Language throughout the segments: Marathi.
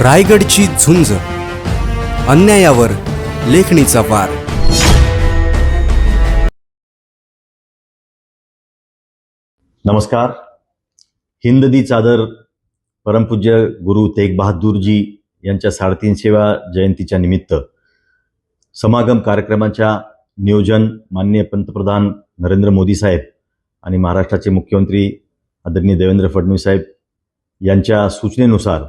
रायगडची झुंज, अन्यायावर लेखणीचा वार. नमस्कार. हिंद दी चादर परमपूज्य गुरु तेग बहादूरजी यांच्या 350व्या जयंतीच्या निमित्त समागम कार्यक्रमाच्या नियोजन माननीय पंतप्रधान नरेंद्र मोदी साहेब आणि महाराष्ट्राचे मुख्यमंत्री आदरणीय देवेंद्र फडणवीस साहेब यांच्या सूचनेनुसार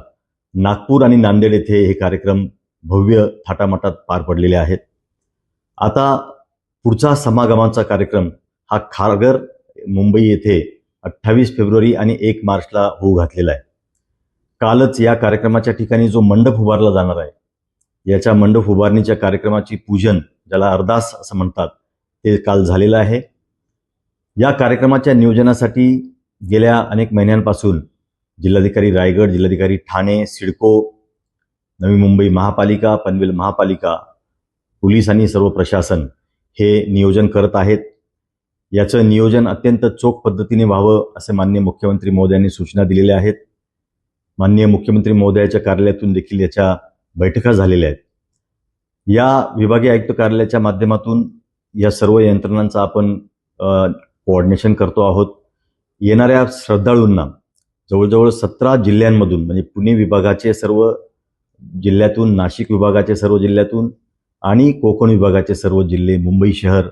नागपूर आणि नांदेड येथे हे कार्यक्रम भव्य थाटामाटात पार पडलेले आहेत. आता पुढचा समागमाचा कार्यक्रम हा खारघर मुंबई येथे 28 फेब्रुवारी आणि 1 मार्चला होऊ घातलेला आहे. कालच या कार्यक्रमाच्या ठिकाणी जो मंडप उभारला जाणार आहे, याच्या मंडप उभारणीच्या कार्यक्रमाची पूजन, ज्याला अरदास असं म्हणतात, ते काल झालेलं आहे. या कार्यक्रमाच्या नियोजनासाठी गेल्या अनेक महिन्यांपासून जिल्हाधिकारी रायगड, जिल्हाधिकारी ठाणे, सिडको, नवी मुंबई महापालिका, पनवेल महापालिका, पोलीस आणि सर्व प्रशासन हे नियोजन करत आहेत. याचं नियोजन अत्यंत चोख पद्धतीने व्हावं असे माननीय मुख्यमंत्री महोदयांनी सूचना दिलेल्या आहेत. माननीय मुख्यमंत्री महोदयाच्या कार्यालयातून देखील याच्या बैठका झालेल्या आहेत. या विभागीय आयुक्त कार्यालयाच्या माध्यमातून या सर्व यंत्रणांचा आपण कोऑर्डिनेशन करतो आहोत. येणाऱ्या श्रद्धाळूंना जवळजवळ 17 जिल्ह्यांमधून, म्हणजे पुणे विभागाचे सर्व जिल्ह्यातून, नाशिक विभागाचे सर्व जिल्ह्यातून आणि कोकण विभागाचे सर्व जिल्हे, मुंबई शहर,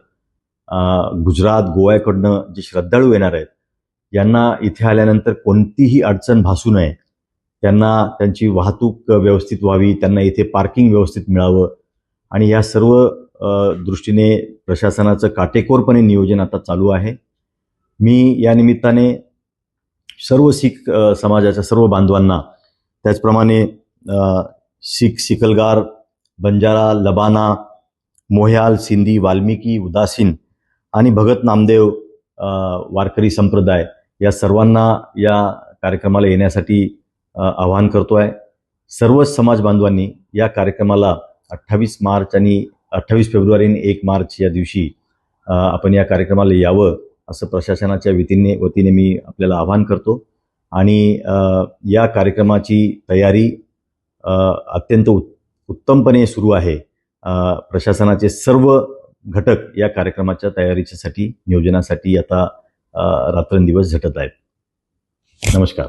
गुजरात, गोव्याकडनं जे श्रद्धाळू येणार आहेत, यांना इथे आल्यानंतर कोणतीही अडचण भासू नये, त्यांना त्यांची वाहतूक व्यवस्थित व्हावी, त्यांना इथे पार्किंग व्यवस्थित मिळावं, आणि या सर्व दृष्टीने प्रशासनाचं काटेकोरपणे नियोजन आता चालू आहे. मी या निमित्ताने सर्व शीख समाजाच्या सर्व बांधवांना, त्याचप्रमाणे शीख, सिकलगार, बंजारा, लबाना, मोह्याल, सिंधी, वाल्मिकी, उदासीन आणि भगत नामदेव वारकरी संप्रदाय या सर्वांना या कार्यक्रमाला येण्यासाठी आवाहन करतो आहे. सर्वच समाज बांधवांनी या कार्यक्रमाला 28 मार्च आणि 28 फेब्रुवारी आणि 1 मार्च या दिवशी आपण या कार्यक्रमाला यावं असं प्रशासनाच्या वतीने मी आपल्याला आवाहन करतो. आणि या कार्यक्रमाची तयारी अत्यंत उत्तमपणे सुरू आहे. प्रशासनाचे सर्व घटक या कार्यक्रमाच्या तयारीसाठी, नियोजनासाठी आता रात्रंदिवस झटत आहेत. नमस्कार.